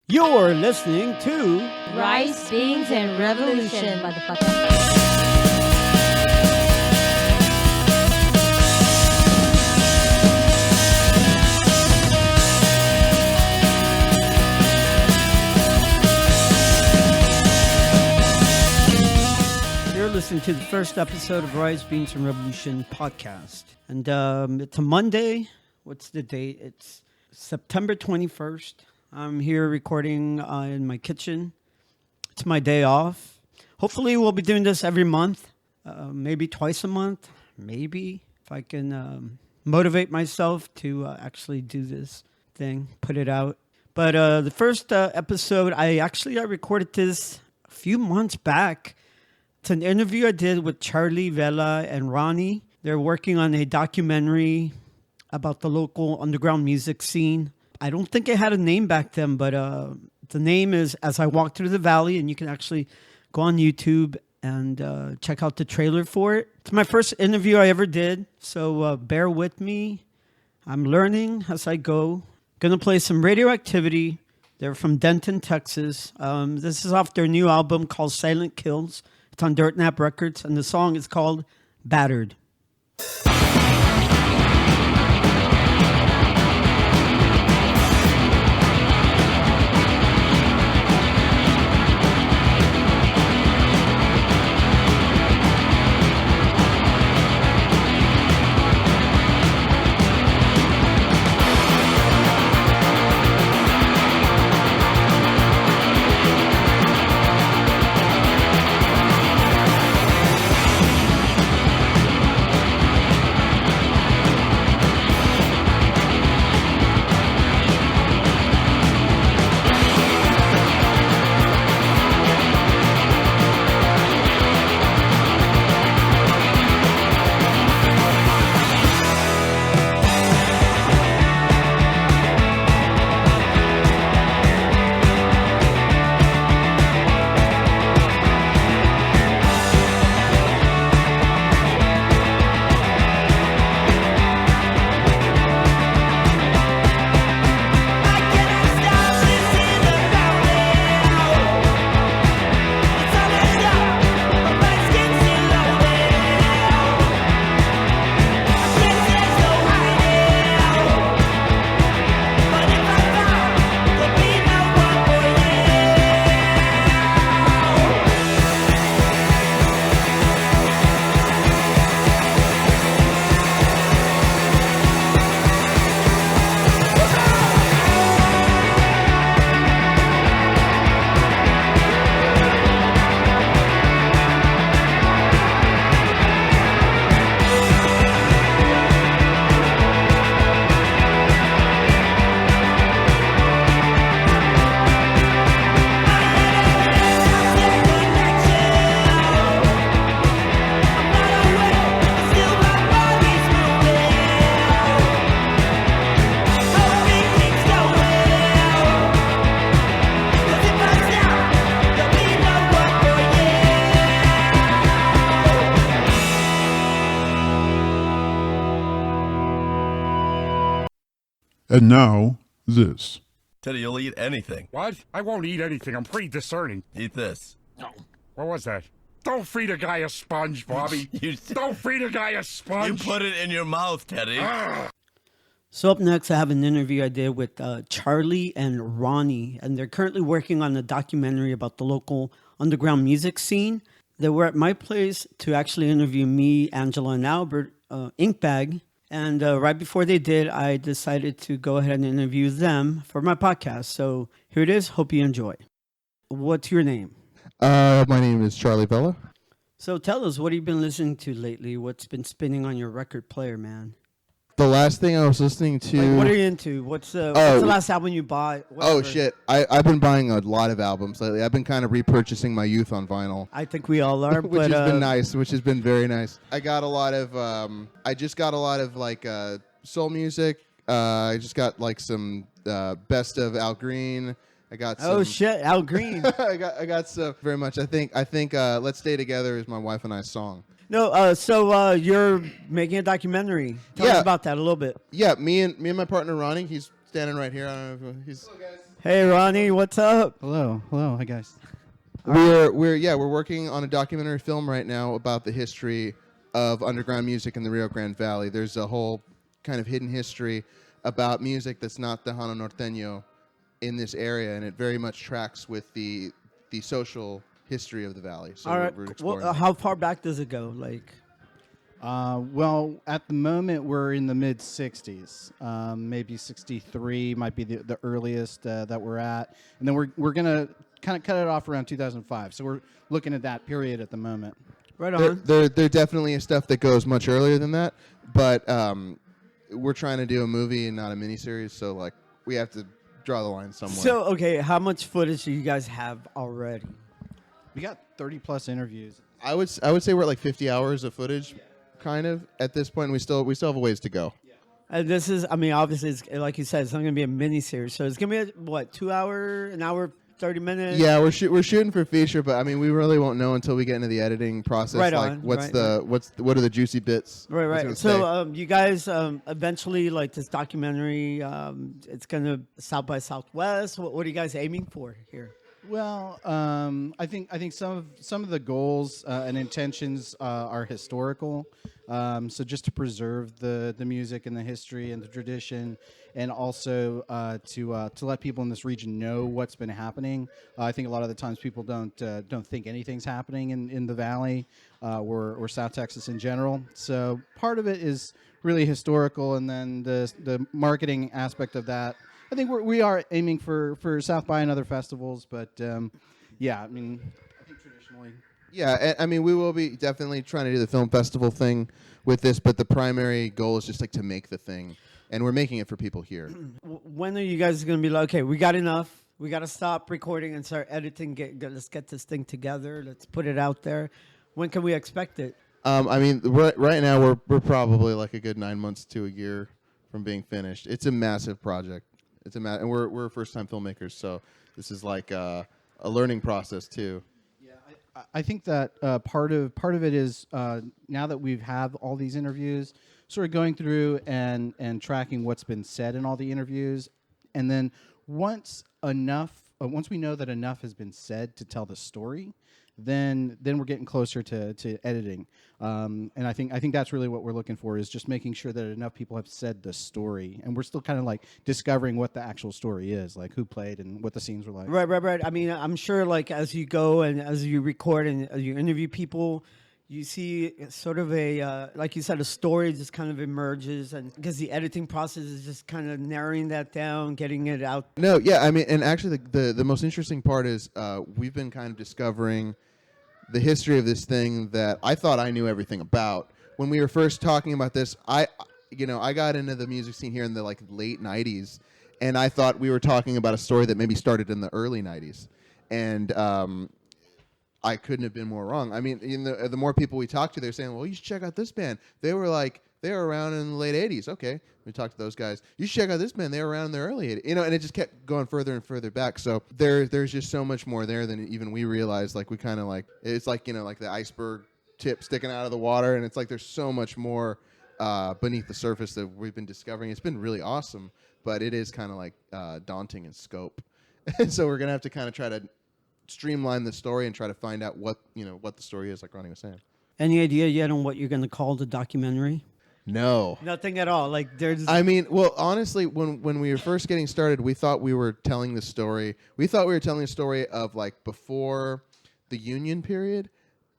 You're listening to Rice, Beans, and Revolution, motherfucker. You're listening to the first episode of Rice, Beans, and Revolution podcast. And it's a Monday. What's the date? It's September 21st. I'm here recording in my kitchen. It's my day off. Hopefully we'll be doing this every month. Maybe twice a month. Maybe. If I can motivate myself to actually do this thing. Put it out. But the first episode, I recorded this a few months back. It's an interview I did with Charlie and Ronnie. They're working on a documentary about the local underground music scene. I don't think it had a name back then, but the name is As I Walk Through the Valley, and you can actually go on YouTube and check out the trailer for it. It's my first interview I ever did, so bear with me. I'm learning as I go. Gonna play some Radioactivity. They're from Denton, Texas. This is off their new album called Silent Kills. It's on Dirt Nap Records, and the song is called Battered. And now, this. Teddy, you'll eat anything. What? I won't eat anything. I'm pretty discerning. Eat this. What was that? Don't feed a guy a sponge, Bobby. Don't feed a guy a sponge. You put it in your mouth, Teddy. So up next, I have an interview I did with Charlie and Ronnie, and they're currently working on a documentary about the local underground music scene. They were at my place to actually interview me, Angela, and Albert, Inkbag. And right before they did, I decided to go ahead and interview them for my podcast. So here it is. Hope you enjoy. What's your name? My name is Charlie Vella. So tell us, what have you been listening to lately? What's been spinning on your record player, man? The last thing I was listening to... Like, what are you into? What's the last album you bought? Whatever. Oh, shit. I've been buying a lot of albums lately. I've been kind of repurchasing my youth on vinyl. I think we all are. Which has been nice, which has been very nice. I got a lot of... I just got a lot of, like, soul music. I just got, like, some best of Al Green. I got some... Oh, shit. Al Green. I got some... Very much. I think Let's Stay Together is my wife and I's song. No, so you're making a documentary. Tell us about that a little bit. Yeah, me and my partner Ronnie. He's standing right here. I don't know if he's. Hey, Ronnie, what's up? Hello, hi guys. We're working on a documentary film right now about the history of underground music in the Rio Grande Valley. There's a whole kind of hidden history about music that's not Tejano Norteño in this area, and it very much tracks with the social history of the valley. So All right. we're exploring that. How far back does it go? Like, Well, at the moment we're in the mid '60s, maybe '63 might be the earliest that we're at, and then we're gonna kind of cut it off around 2005. So we're looking at that period at the moment. right on. There definitely is stuff that goes much earlier than that, but we're trying to do a movie and not a miniseries, so like we have to draw the line somewhere. So, okay, how much footage do you guys have already? We got 30 plus interviews. I would say we're at like 50 hours of footage, kind of at this point. We still have a ways to go. And this is, I mean, obviously, it's, like you said, it's not going to be a mini series. So it's going to be, what, 2 hour, an hour, 30 minutes? Yeah, we're shooting for feature, but I mean, we really won't know until we get into the editing process. Right like, on, what right. are the juicy bits? Right, What's it right. gonna So say? you guys eventually, like this documentary, it's going to South by Southwest. What are you guys aiming for here? Well, I think some of the goals and intentions are historical. So just to preserve the music and the history and the tradition, and also to let people in this region know what's been happening. I think a lot of the times people don't think anything's happening in the valley or South Texas in general. So part of it is really historical, and then the marketing aspect of that. I think we are aiming for South by and other festivals, but yeah, I mean, I think traditionally. Yeah, I mean, we will be definitely trying to do the film festival thing with this, but the primary goal is just like to make the thing, and we're making it for people here. When are you guys going to be like, okay, we got enough. We got to stop recording and start editing. Let's get this thing together. Let's put it out there. When can we expect it? I mean, right now we're probably like a good 9 months to a year from being finished. It's a massive project. And we're first-time filmmakers, so this is like a learning process too. Yeah, I think that part of it is now that we've have all these interviews, sort of going through and tracking what's been said in all the interviews, and then once we know that enough has been said to tell the story, then we're getting closer to editing. And I think that's really what we're looking for, is just making sure that enough people have said the story, and we're still kind of like discovering what the actual story is, like who played and what the scenes were like. Right. I mean, I'm sure like as you go and as you record and as you interview people, you see sort of a, like you said, a story just kind of emerges, and because the editing process is just kind of narrowing that down, getting it out. No, yeah, I mean, and actually the most interesting part is we've been kind of discovering the history of this thing that I thought I knew everything about. When we were first talking about this, I got into the music scene here in the like late 90s, and I thought we were talking about a story that maybe started in the early 90s. And I couldn't have been more wrong. I mean, the more people we talked to, they're saying, well, you should check out this band. They were around in the late 80s. Okay, we talked to those guys. You should check out this band. They were around in the early 80s. And it just kept going further and further back. So there's just so much more there than even we realized. Like, we kind of like, it's like, like the iceberg tip sticking out of the water. And it's like there's so much more beneath the surface that we've been discovering. It's been really awesome, but it is kind of like daunting in scope. And so we're going to have to kind of try to streamline the story and try to find out what the story is, like Ronnie was saying. Any idea yet on what you're going to call the documentary? No. Nothing at all. Like there's. I mean, well, honestly, when we were first getting started, we thought we were telling the story. We thought we were telling a story of like before the Union period,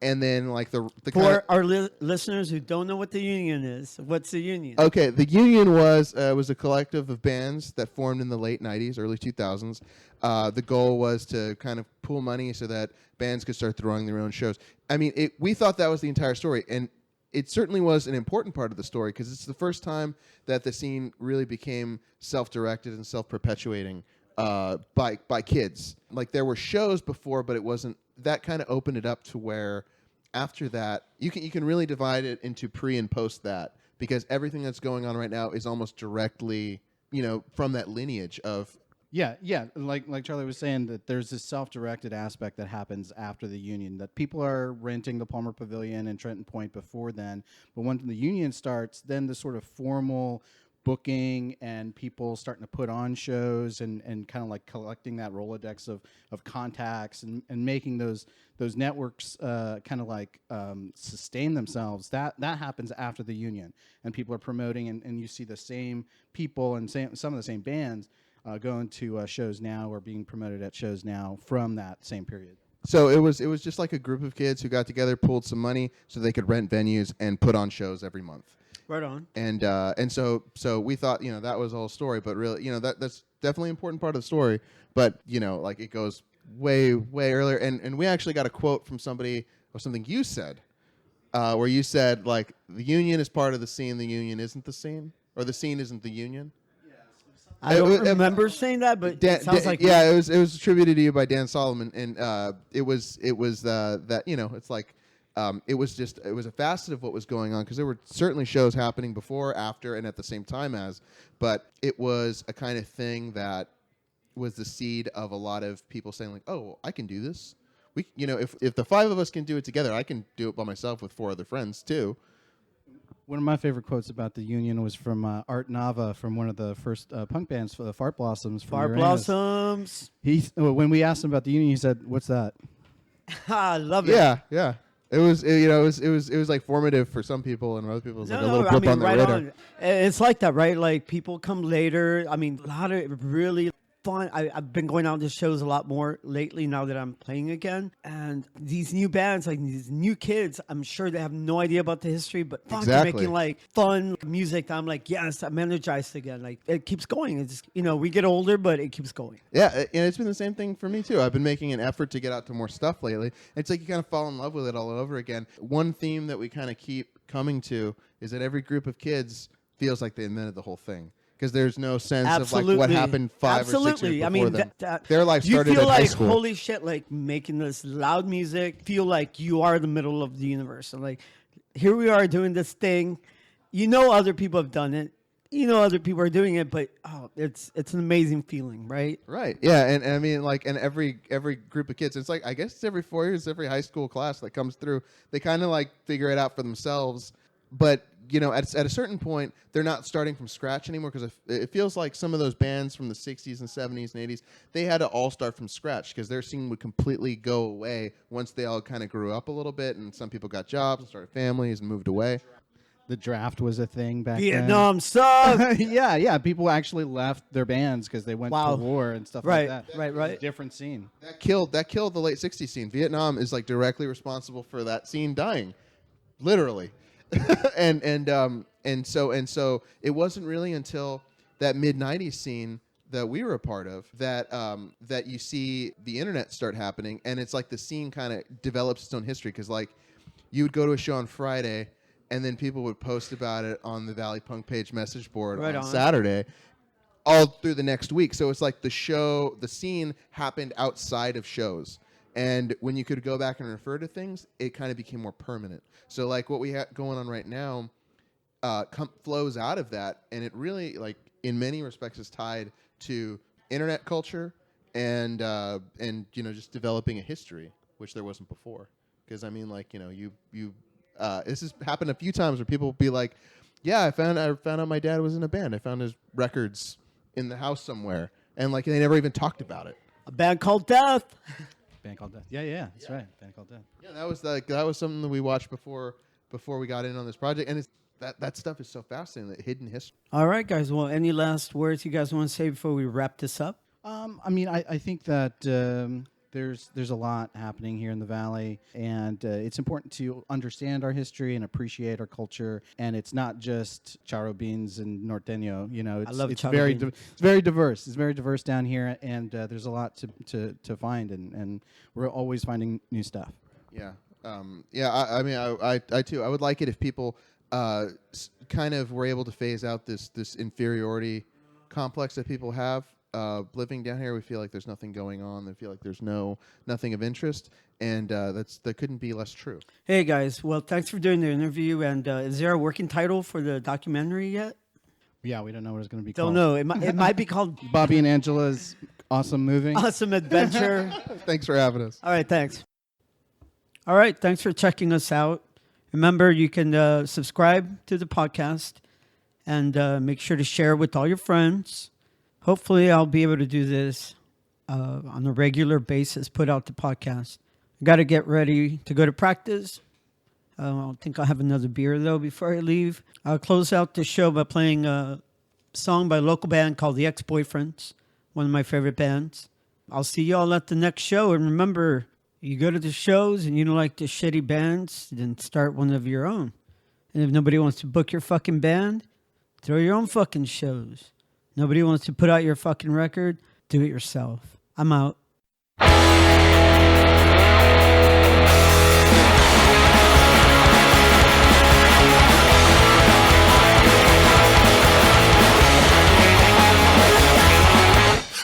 and then like the For our listeners who don't know what the Union is, what's the Union? Okay, the Union was a collective of bands that formed in the late 90s, early 2000s. The goal was to kind of pool money so that bands could start throwing their own shows. I mean, we thought that was the entire story, and it certainly was an important part of the story because it's the first time that the scene really became self-directed and self-perpetuating by kids. Like, there were shows before, but it wasn't. That kind of opened it up to where after that you can really divide it into pre and post that, because everything that's going on right now is almost directly from that lineage of. Yeah. Like Charlie was saying, that there's this self-directed aspect that happens after the Union, that people are renting the Palmer Pavilion and Trenton Point before then. But when the Union starts, then the sort of formal booking and people starting to put on shows and kind of like collecting that Rolodex of contacts and making those networks kind of like sustain themselves. That happens after the union, and people are promoting, and you see the same people and some of the same bands going to shows now or being promoted at shows now from that same period. So it was just like a group of kids who got together, pulled some money so they could rent venues and put on shows every month. Right on. And so we thought, that was the whole story, but really, that's definitely an important part of the story. But like it goes way earlier, and we actually got a quote from somebody or something you said, where you said like the union is part of the scene, the union isn't the scene, or the scene isn't the union. I don't remember saying that, but it sounds like it was attributed to you by Dan Solomon, and it was that it's like. It was a facet of what was going on because there were certainly shows happening before, after, and at the same time as, but it was a kind of thing that was the seed of a lot of people saying like, oh, I can do this. We, if the five of us can do it together, I can do it by myself with four other friends too. One of my favorite quotes about the union was from Art Nava, from one of the first punk bands, for the Fart Blossoms. Fart Blossoms. When we asked him about the union, he said, "What's that?" I love it. Yeah. It was like formative for some people, and other people it was like a little blip on the radar. On. It's like that, right? Like people come later. I mean, a lot of really fun. I've been going out to shows a lot more lately now that I'm playing again. And these new bands, like these new kids, I'm sure they have no idea about the history, but they're making like fun music that I'm like, yes, I'm energized again. Like it keeps going. It's we get older, but it keeps going. Yeah, and it's been the same thing for me too. I've been making an effort to get out to more stuff lately. It's like you kind of fall in love with it all over again. One theme that we kind of keep coming to is that every group of kids feels like they invented the whole thing. Because there's no sense of like what happened 5 or 6 years before them. Their life started in high school. You feel like, holy shit, like making this loud music, feel like you are the middle of the universe. And like, here we are doing this thing. Other people have done it. Other people are doing it, but it's an amazing feeling, right? Right. Yeah, and I mean, like, and every group of kids, it's like, I guess it's every 4 years, every high school class that comes through, they kind of like figure it out for themselves. But at a certain point, they're not starting from scratch anymore, because it feels like some of those bands from the 60s and 70s and 80s, they had to all start from scratch because their scene would completely go away once they all kind of grew up a little bit, and some people got jobs and started families and moved away. The draft was a thing back then. Vietnam sucked. Yeah. People actually left their bands because they went to war and stuff like that. Right. Different scene. That killed the late 60s scene. Vietnam is like directly responsible for that scene dying, literally. and so it wasn't really until that mid 90s scene that we were a part of that you see the internet start happening, and it's like the scene kind of develops its own history, because like you would go to a show on Friday and then people would post about it on the Valley Punk page message board on Saturday all through the next week. So it's like the scene happened outside of shows. And when you could go back and refer to things, it kind of became more permanent. So like what we have going on right now flows out of that, and it really, like, in many respects is tied to internet culture and just developing a history, which there wasn't before. Because I mean, like, this has happened a few times where people will be like, yeah, I found out my dad was in a band. I found his records in the house somewhere, and like they never even talked about it. A band called Death. Band called Death. Yeah, that's right. Band called Death. Yeah, that was something that we watched before we got in on this project, and that stuff is so fascinating, that hidden history. All right, guys. Well, any last words you guys want to say before we wrap this up? I think that there's a lot happening here in the Valley, and it's important to understand our history and appreciate our culture. And it's not just charro beans and norteño. I love it's charro very beans. It's very diverse. It's very diverse down here, and there's a lot to find, and we're always finding new stuff. Yeah. I too. I would like it if people kind of were able to phase out this inferiority complex that people have. Living down here, we feel like there's nothing going on. They feel like there's nothing of interest, and that couldn't be less true. Hey guys, well, thanks for doing the interview. And is there a working title for the documentary yet? Yeah, we don't know what it's going to be Don't called. know. It might be called Bobby and Angela's Awesome Movie. Awesome Adventure. Thanks for having us. All right, thanks. All right, thanks for checking us out. Remember, you can subscribe to the podcast And make sure to share with all your friends. Hopefully, I'll be able to do this on a regular basis, put out the podcast. I got to get ready to go to practice. I think I'll have another beer, though, before I leave. I'll close out the show by playing a song by a local band called The Ex-Boyfriends, one of my favorite bands. I'll see y'all at the next show. And remember, you go to the shows and you don't like the shitty bands, then start one of your own. And if nobody wants to book your fucking band, throw your own fucking shows. Nobody wants to put out your fucking record, do it yourself. I'm out.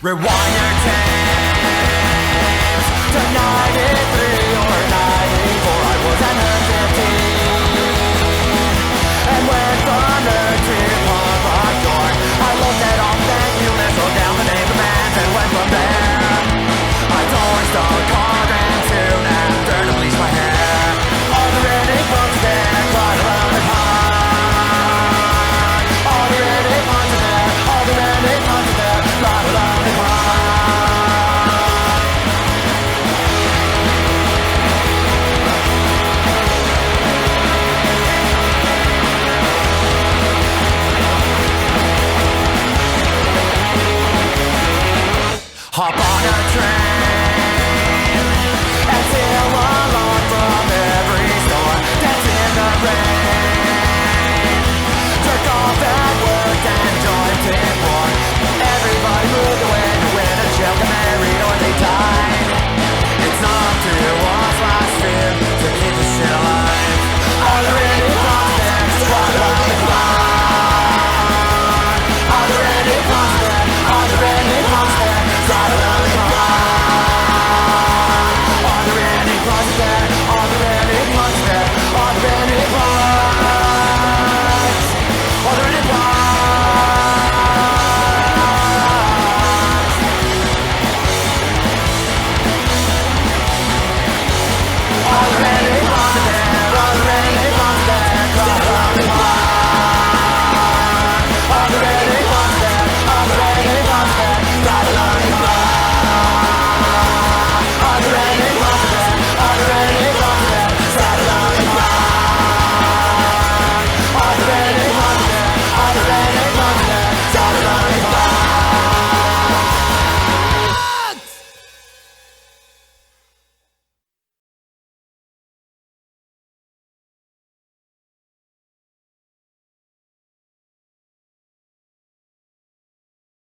Rewind your tape.